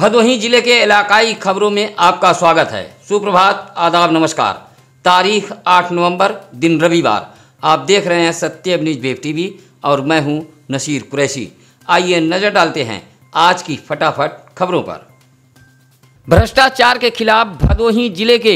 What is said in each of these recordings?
भदोही जिले के इलाकाई खबरों में आपका स्वागत है। सुप्रभात, आदाब, नमस्कार। तारीख 8 नवंबर, दिन रविवार। आप देख रहे हैं सत्य न्यूज वेब टीवी और मैं हूं नसीर कुरैशी। आइए नजर डालते हैं आज की फटाफट खबरों पर। भ्रष्टाचार के खिलाफ भदोही जिले के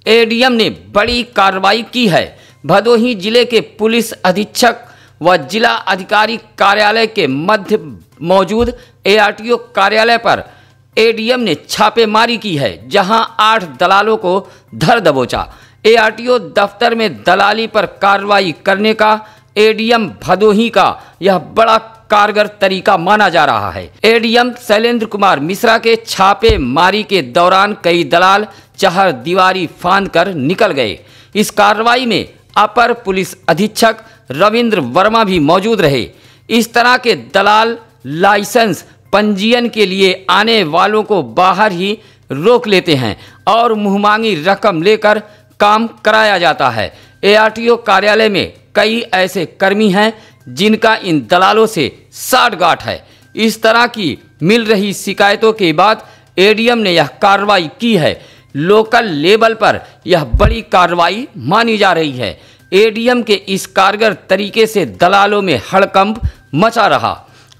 एडीएम ने बड़ी कार्रवाई की है। भदोही जिले के पुलिस अधीक्षक व जिला अधिकारी कार्यालय के मध्य मौजूद एआरटीओ कार्यालय पर एडीएम ने छापेमारी की है, जहां 8 दलालों को धर दबोचा। एआरटीओ दफ्तर में दलाली पर कार्रवाई करने का एडीएम भदोही का यह बड़ा कारगर तरीका माना जा रहा है। एडीएम शैलेंद्र कुमार मिश्रा के छापेमारी के दौरान कई दलाल चहर दीवारी फांद कर निकल गए। इस कार्रवाई में अपर पुलिस अधीक्षक रविंद्र वर्मा भी मौजूद रहे। इस तरह के दलाल लाइसेंस पंजीयन के लिए आने वालों को बाहर ही रोक लेते हैं और मुंहमांगी रकम लेकर काम कराया जाता है। एआरटीओ कार्यालय में कई ऐसे कर्मी हैं जिनका इन दलालों से साठगांठ है। इस तरह की मिल रही शिकायतों के बाद एडीएम ने यह कार्रवाई की है। लोकल लेवल पर यह बड़ी कार्रवाई मानी जा रही है। एडीएम के इस कारगर तरीके से दलालों में हड़कंप मचा रहा।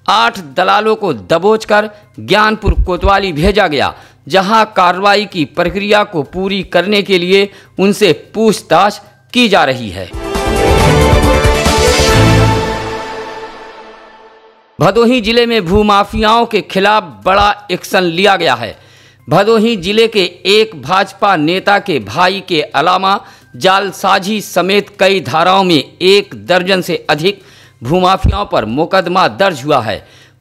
8 दलालों को दबोचकर ज्ञानपुर कोतवाली भेजा गया, जहां कार्रवाई की प्रक्रिया को पूरी करने के लिए उनसे पूछताछ की जा रही है। भदोही जिले में भूमाफियाओं के खिलाफ बड़ा एक्शन लिया गया है। भदोही जिले के एक भाजपा नेता के भाई के अलावा जालसाजी समेत कई धाराओं में 1 दर्जन से अधिक भूमाफियाओं पर मुकदमा दर्ज हुआ है।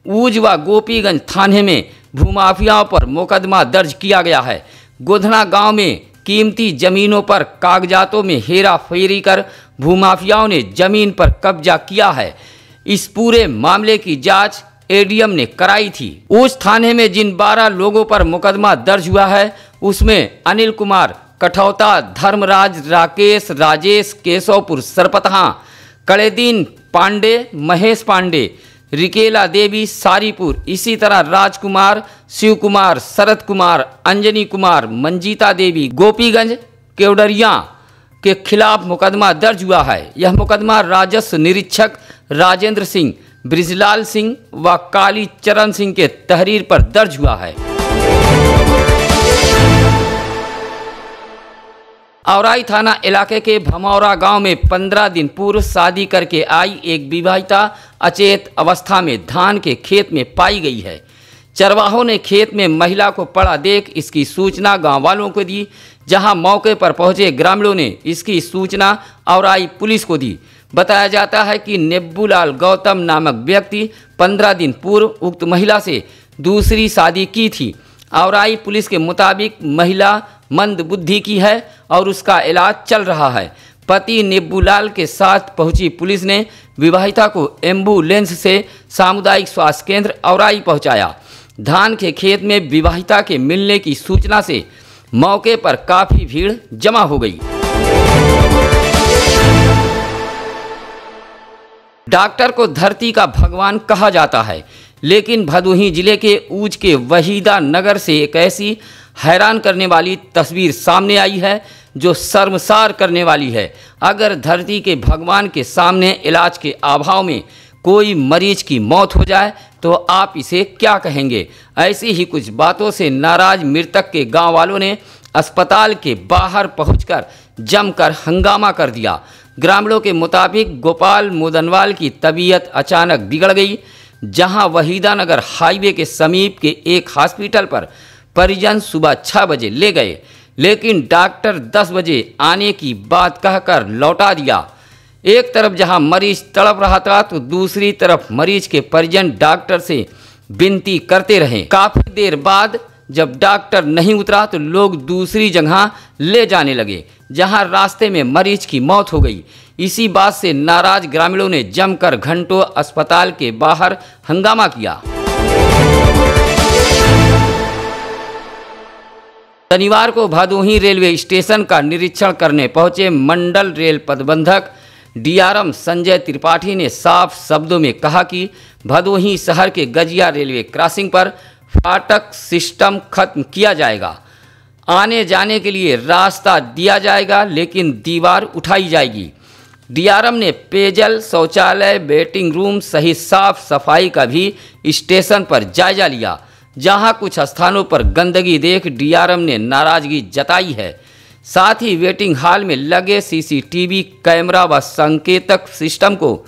ऊज व गोपीगंज थाने में भूमाफियाओं पर मुकदमा दर्ज किया गया है। गोधना गांव में कीमती जमीनों पर कागजातों में हेरा फेरी कर भूमाफियाओं ने जमीन पर कब्जा किया है। इस पूरे मामले की जांच एडीएम ने कराई थी। ऊज थाने में जिन 12 लोगों पर मुकदमा दर्ज हुआ है, उसमें अनिल कुमार कठौता, धर्मराज, राकेश, राजेश, केशवपुर सरपतहा, कड़ेदीन पांडे, महेश पांडे, रिकेला देवी सारीपुर, इसी तरह राजकुमार, शिव कुमार, शरद कुमार, अंजनी कुमार, मंजीता देवी गोपीगंज केवडरिया के खिलाफ मुकदमा दर्ज हुआ है। यह मुकदमा राजस्व निरीक्षक राजेंद्र सिंह, ब्रिजलाल सिंह व काली चरण सिंह के तहरीर पर दर्ज हुआ है। औराई थाना इलाके के भमौरा गांव में 15 दिन पूर्व शादी करके आई एक विवाहिता अचेत अवस्था में धान के खेत में पाई गई है। चरवाहों ने खेत में महिला को पड़ा देख इसकी सूचना गांव वालों को दी, जहां मौके पर पहुंचे ग्रामीणों ने इसकी सूचना औराई पुलिस को दी। बताया जाता है कि नेब्बूलाल गौतम नामक व्यक्ति 15 दिन पूर्व उक्त महिला से दूसरी शादी की थी। औराई पुलिस के मुताबिक महिला मंद बुद्धि की है और उसका इलाज चल रहा है। पति नेब्बूलाल के साथ पहुंची पुलिस ने विवाहिता को एम्बुलेंस से सामुदायिक स्वास्थ्य केंद्र औराई पहुंचाया। धान के खेत में विवाहिता के मिलने की सूचना से मौके पर काफी भीड़ जमा हो गई। डॉक्टर को धरती का भगवान कहा जाता है, लेकिन भदोही जिले के ऊज के वहीदा नगर से एक ऐसी हैरान करने वाली तस्वीर सामने आई है जो शर्मसार करने वाली है। अगर धरती के भगवान के सामने इलाज के अभाव में कोई मरीज की मौत हो जाए तो आप इसे क्या कहेंगे? ऐसी ही कुछ बातों से नाराज मृतक के गांव वालों ने अस्पताल के बाहर पहुंचकर जमकर हंगामा कर दिया। ग्रामीणों के मुताबिक गोपाल मोदनवाल की तबीयत अचानक बिगड़ गई, जहां वहीदा नगर हाईवे के समीप के एक हॉस्पिटल पर परिजन सुबह 6 बजे ले गए, लेकिन डॉक्टर 10 बजे आने की बात कहकर लौटा दिया। एक तरफ जहां मरीज तड़प रहा था तो दूसरी तरफ मरीज के परिजन डॉक्टर से विनती करते रहे। काफी देर बाद जब डॉक्टर नहीं उतरा तो लोग दूसरी जगह ले जाने लगे, जहां रास्ते में मरीज की मौत हो गई। इसी बात से नाराज ग्रामीणों ने जमकर घंटों अस्पताल के बाहर हंगामा किया। शनिवार को भदोही रेलवे स्टेशन का निरीक्षण करने पहुंचे मंडल रेल प्रबंधक डीआरएम संजय त्रिपाठी ने साफ शब्दों में कहा कि भदोही शहर के गजिया रेलवे क्रॉसिंग पर फाटक सिस्टम खत्म किया जाएगा। आने जाने के लिए रास्ता दिया जाएगा, लेकिन दीवार उठाई जाएगी। डीआरएम ने पेयजल, शौचालय, वेटिंग रूम सहित साफ सफाई का भी स्टेशन पर जायजा लिया। जहां कुछ स्थानों पर गंदगी देख डीआरएम ने नाराजगी जताई है। साथ ही वेटिंग हॉल में लगे सीसीटीवी कैमरा व संकेतक सिस्टम को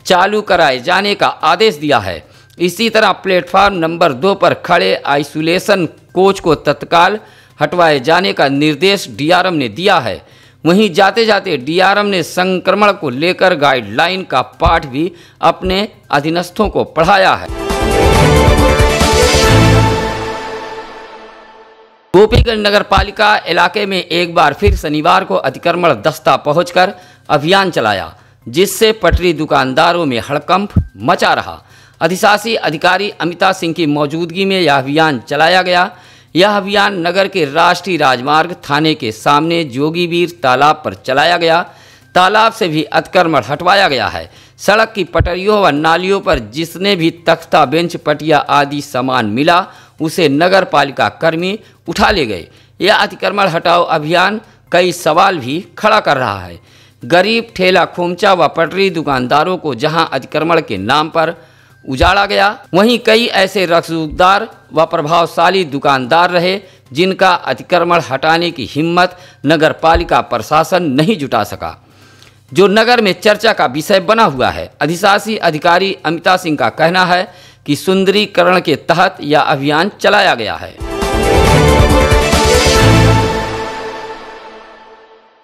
चालू कराए जाने का आदेश दिया है। इसी तरह प्लेटफार्म नंबर 2 पर खड़े आइसोलेशन कोच को तत्काल हटवाए जाने का निर्देश डीआरएम ने दिया है। वहीं जाते जाते डीआरएम ने संक्रमण को लेकर गाइडलाइन का पाठ भी अपने अधीनस्थों को पढ़ाया है। गोपीगंज नगर पालिका इलाके में एक बार फिर शनिवार को अतिक्रमण दस्ता पहुंचकर अभियान चलाया, जिससे पटरी दुकानदारों में हड़कंप मचा रहा। अधिशासी अधिकारी अमिता सिंह की मौजूदगी में यह अभियान चलाया गया। यह अभियान नगर के राष्ट्रीय राजमार्ग थाने के सामने जोगीवीर तालाब पर चलाया गया। तालाब से भी अतिक्रमण हटवाया गया है। सड़क की पटरियों व नालियों पर जिसने भी तख्ता, बेंच, पटिया आदि सामान मिला उसे नगर पालिका कर्मी उठा ले गए। यह अतिक्रमण हटाओ अभियान कई सवाल भी खड़ा कर रहा है। गरीब ठेला खोमचा व पटरी दुकानदारों को जहां अतिक्रमण के नाम पर उजाड़ा गया, वहीं कई ऐसे रसूखदार व प्रभावशाली दुकानदार रहे जिनका अतिक्रमण हटाने की हिम्मत नगर पालिका प्रशासन नहीं जुटा सका, जो नगर में चर्चा का विषय बना हुआ है। अधिशासी अधिकारी अमिता सिंह का कहना है कि सुंदरीकरण के तहत यह अभियान चलाया गया है।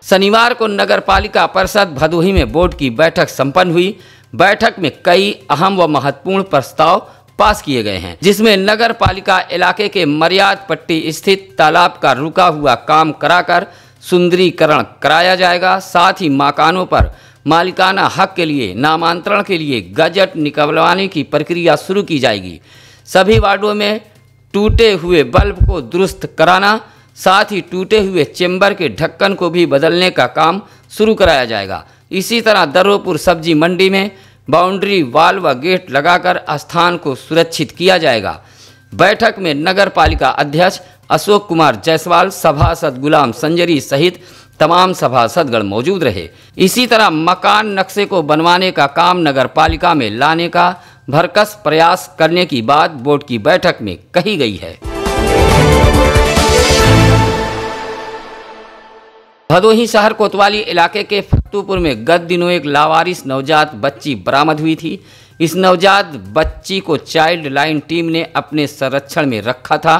शनिवार को नगर पालिका परिषद भदोही में बोर्ड की बैठक संपन्न हुई। बैठक में कई अहम व महत्वपूर्ण प्रस्ताव पास किए गए हैं, जिसमें नगर पालिका इलाके के मर्याद पट्टी स्थित तालाब का रुका हुआ काम कराकर सुंदरीकरण कराया जाएगा। साथ ही मकानों पर मालिकाना हक के लिए नामांतरण के लिए गजट निकलवाने की प्रक्रिया शुरू की जाएगी। सभी वार्डों में टूटे हुए बल्ब को दुरुस्त कराना, साथ ही टूटे हुए चेंबर के ढक्कन को भी बदलने का काम शुरू कराया जाएगा। इसी तरह दर्रोपुर सब्जी मंडी में बाउंड्री वाल व गेट लगाकर स्थान को सुरक्षित किया जाएगा। बैठक में नगर पालिका अध्यक्ष अशोक कुमार जायसवाल, सभासद गुलाम संजरी सहित तमाम सभासदगण मौजूद रहे। इसी तरह मकान नक्शे को बनवाने का काम नगर पालिका में लाने का भरकस प्रयास करने की बात बोर्ड की बैठक में कही गई है। भदोही शहर कोतवाली इलाके के फत्तूपुर में गत दिनों एक लावारिस नवजात बच्ची बरामद हुई थी। इस नवजात बच्ची को चाइल्ड लाइन टीम ने अपने संरक्षण में रखा था।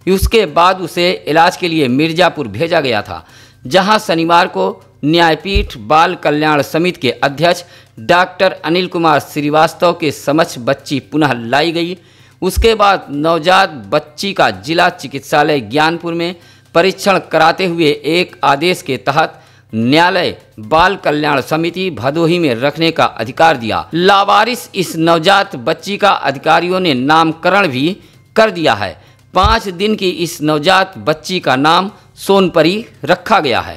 उसके बाद उसे इलाज के लिए मिर्जापुर भेजा गया था, जहां शनिवार को न्यायपीठ बाल कल्याण समिति के अध्यक्ष डॉक्टर अनिल कुमार श्रीवास्तव के समक्ष बच्ची पुनः लाई गई। उसके बाद नवजात बच्ची का जिला चिकित्सालय ज्ञानपुर में परीक्षण कराते हुए एक आदेश के तहत न्यायालय बाल कल्याण समिति भदोही में रखने का अधिकार दिया। लावारिस इस नवजात बच्ची का अधिकारियों ने नामकरण भी कर दिया है। 5 दिन की इस नवजात बच्ची का नाम सोनपरी रखा गया है।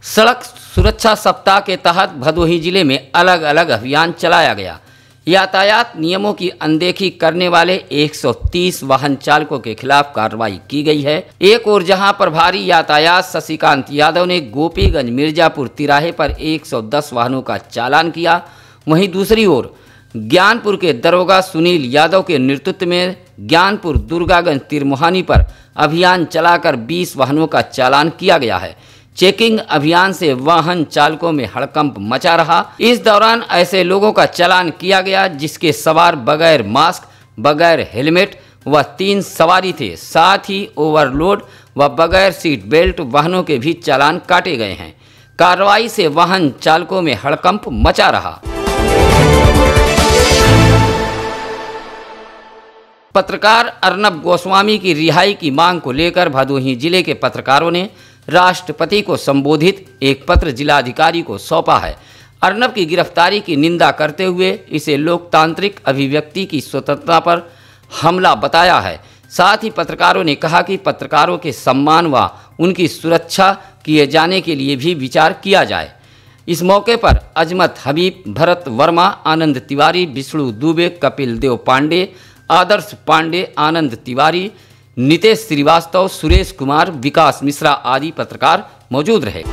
सड़क सुरक्षा सप्ताह के तहत भदोही जिले में अलग अलग अभियान चलाया गया। यातायात नियमों की अनदेखी करने वाले 130 वाहन चालकों के खिलाफ कार्रवाई की गई है। एक ओर जहां प्रभारी यातायात शशिकांत यादव ने गोपीगंज मिर्जापुर तिराहे पर 110 वाहनों का चालान किया, वहीं दूसरी ओर ज्ञानपुर के दरोगा सुनील यादव के नेतृत्व में ज्ञानपुर दुर्गागंज तिरमुहानी पर अभियान चलाकर 20 वाहनों का चालान किया गया है। चेकिंग अभियान से वाहन चालकों में हड़कंप मचा रहा। इस दौरान ऐसे लोगों का चालान किया गया जिसके सवार बगैर मास्क, बगैर हेलमेट व 3 सवारी थे। साथ ही ओवरलोड व बगैर सीट बेल्ट वाहनों के भी चालान काटे गए हैं। कार्रवाई से वाहन चालकों में हड़कंप मचा रहा। पत्रकार अर्नब गोस्वामी की रिहाई की मांग को लेकर भदोही जिले के पत्रकारों ने राष्ट्रपति को संबोधित एक पत्र जिलाधिकारी को सौंपा है। अर्नब की गिरफ्तारी की निंदा करते हुए इसे लोकतांत्रिक अभिव्यक्ति की स्वतंत्रता पर हमला बताया है। साथ ही पत्रकारों ने कहा कि पत्रकारों के सम्मान व उनकी सुरक्षा किए जाने के लिए भी विचार किया जाए। इस मौके पर अजमत हबीब, भरत वर्मा, आनंद तिवारी, विष्णु दुबे, कपिल देव पांडे, आदर्श पांडे, आनंद तिवारी, नितेश श्रीवास्तव, सुरेश कुमार, विकास मिश्रा आदि पत्रकार मौजूद रहे।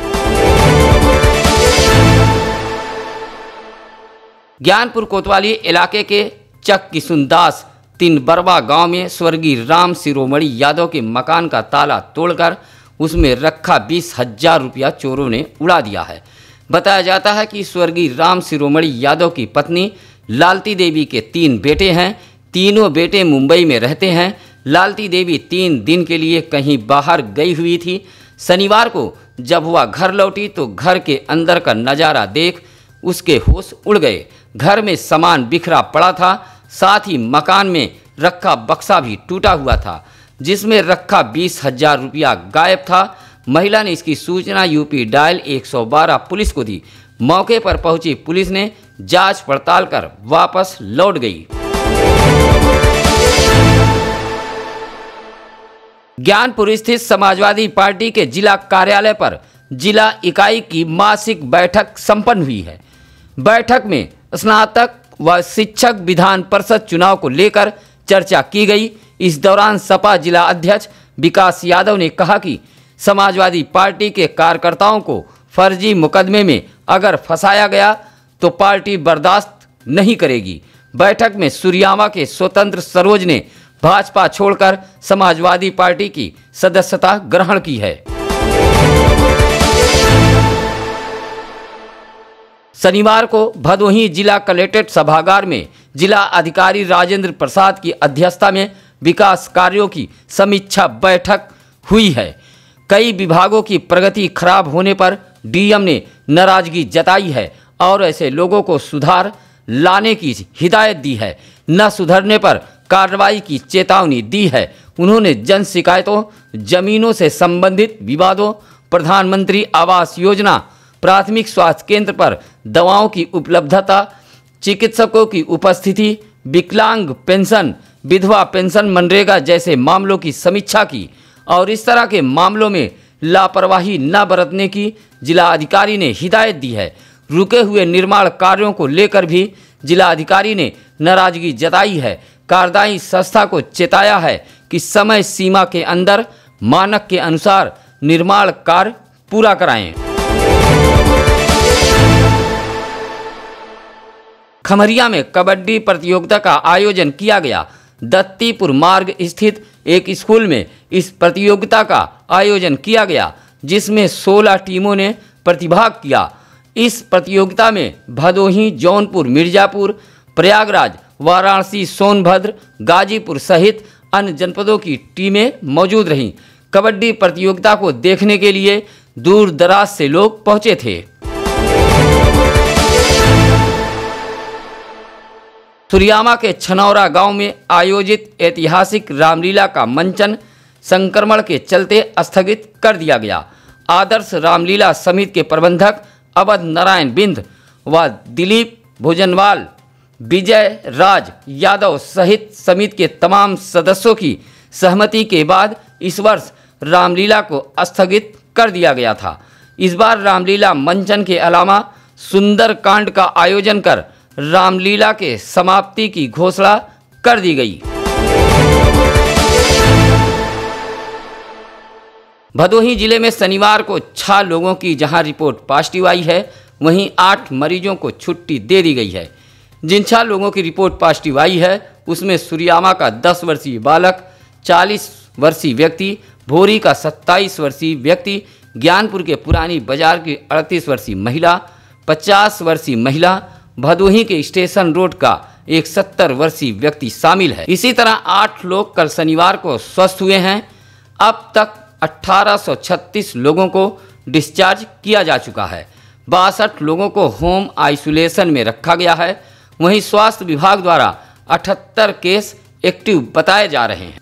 ज्ञानपुर कोतवाली इलाके के चक किशुनदास 3 बरवा गांव में स्वर्गीय राम शिरोमणि यादव के मकान का ताला तोड़कर उसमें रखा 20,000 रुपया चोरों ने उड़ा दिया है। बताया जाता है कि स्वर्गीय राम शिरोमणि यादव की पत्नी लालती देवी के 3 बेटे हैं। तीनों बेटे मुंबई में रहते हैं। लालती देवी 3 दिन के लिए कहीं बाहर गई हुई थी। शनिवार को जब वह घर लौटी तो घर के अंदर का नज़ारा देख उसके होश उड़ गए। घर में सामान बिखरा पड़ा था, साथ ही मकान में रखा बक्सा भी टूटा हुआ था जिसमें रखा 20,000 रुपया गायब था। महिला ने इसकी सूचना यूपी डायल 112 पुलिस को दी। मौके पर पहुंची पुलिस ने जांच पड़ताल कर वापस लौट गई। ज्ञानपुर स्थित समाजवादी पार्टी के जिला कार्यालय पर जिला इकाई की मासिक बैठक संपन्न हुई है। बैठक में स्नातक व शिक्षक विधान परिषद चुनाव को लेकर चर्चा की गई। इस दौरान सपा जिला अध्यक्ष विकास यादव ने कहा कि समाजवादी पार्टी के कार्यकर्ताओं को फर्जी मुकदमे में अगर फंसाया गया तो पार्टी बर्दाश्त नहीं करेगी। बैठक में सूर्यामा के स्वतंत्र सरोज ने भाजपा छोड़कर समाजवादी पार्टी की सदस्यता ग्रहण की है। शनिवार को भदोही जिला कलेक्ट्रेट सभागार में जिला अधिकारी राजेंद्र प्रसाद की अध्यक्षता में विकास कार्यों की समीक्षा बैठक हुई है। कई विभागों की प्रगति खराब होने पर डीएम ने नाराजगी जताई है और ऐसे लोगों को सुधार लाने की हिदायत दी है। न सुधरने पर कार्रवाई की चेतावनी दी है। उन्होंने जन शिकायतों, जमीनों से संबंधित विवादों, प्रधानमंत्री आवास योजना, प्राथमिक स्वास्थ्य केंद्र पर दवाओं की उपलब्धता, चिकित्सकों की उपस्थिति, विकलांग पेंशन, विधवा पेंशन, मनरेगा जैसे मामलों की समीक्षा की और इस तरह के मामलों में लापरवाही न बरतने की जिलाधिकारी ने हिदायत दी है। रुके हुए निर्माण कार्यों को लेकर भी जिलाधिकारी ने नाराजगी जताई है। कार्यदायी संस्था को चेताया है कि समय सीमा के अंदर मानक के अनुसार निर्माण कार्य पूरा कराएं। खमरिया में कबड्डी प्रतियोगिता का आयोजन किया गया। दत्तीपुर मार्ग स्थित एक स्कूल में इस प्रतियोगिता का आयोजन किया गया जिसमें 16 टीमों ने प्रतिभाग किया। इस प्रतियोगिता में भदोही, जौनपुर, मिर्जापुर, प्रयागराज, वाराणसी, सोनभद्र, गाजीपुर सहित अन्य जनपदों की टीमें मौजूद रहीं। कबड्डी प्रतियोगिता को देखने के लिए दूर दराज से लोग पहुंचे थे। सूर्यामा के छनौरा गांव में आयोजित ऐतिहासिक रामलीला का मंचन संक्रमण के चलते स्थगित कर दिया गया। आदर्श रामलीला समिति के प्रबंधक अवध नारायण बिंद व दिलीप भोजनवाल, विजय राज यादव सहित समिति के तमाम सदस्यों की सहमति के बाद इस वर्ष रामलीला को स्थगित कर दिया गया था। इस बार रामलीला मंचन के अलावा सुंदरकांड का आयोजन कर रामलीला के समाप्ति की घोषणा कर दी गई। भदोही जिले में शनिवार को 6 लोगों की जहां रिपोर्ट पॉजिटिव आई है, वहीं 8 मरीजों को छुट्टी दे दी गई है। जिन 6 लोगों की रिपोर्ट पॉजिटिव आई है उसमें सूर्यामा का 10 वर्षीय बालक, 40 वर्षीय व्यक्ति, भोरी का 27 वर्षीय व्यक्ति, ज्ञानपुर के पुरानी बाजार की 38 वर्षीय महिला, 50 वर्षीय महिला, भदोही के स्टेशन रोड का एक 70 वर्षीय व्यक्ति शामिल है। इसी तरह 8 लोग कल शनिवार को स्वस्थ हुए हैं। अब तक 1836 लोगों को डिस्चार्ज किया जा चुका है। 62 लोगों को होम आइसोलेशन में रखा गया है। वहीं स्वास्थ्य विभाग द्वारा 78 केस एक्टिव बताए जा रहे हैं।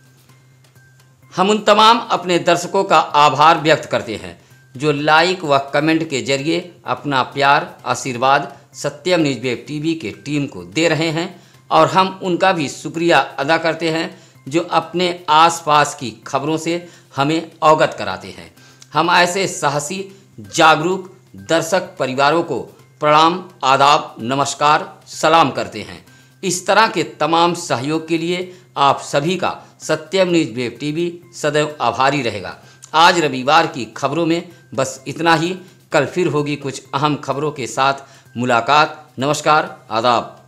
हम उन तमाम अपने दर्शकों का आभार व्यक्त करते हैं जो लाइक व कमेंट के जरिए अपना प्यार, आशीर्वाद सत्यम न्यूज़ वेब टीवी के टीम को दे रहे हैं और हम उनका भी शुक्रिया अदा करते हैं जो अपने आसपास की खबरों से हमें अवगत कराते हैं। हम ऐसे साहसी, जागरूक, दर्शक परिवारों को प्रणाम, आदाब, नमस्कार, सलाम करते हैं। इस तरह के तमाम सहयोग के लिए आप सभी का सत्यम न्यूज़ वेब टीवी सदैव आभारी रहेगा। आज रविवार की खबरों में बस इतना ही। कल फिर होगी कुछ अहम खबरों के साथ मुलाकात। नमस्कार, आदाब।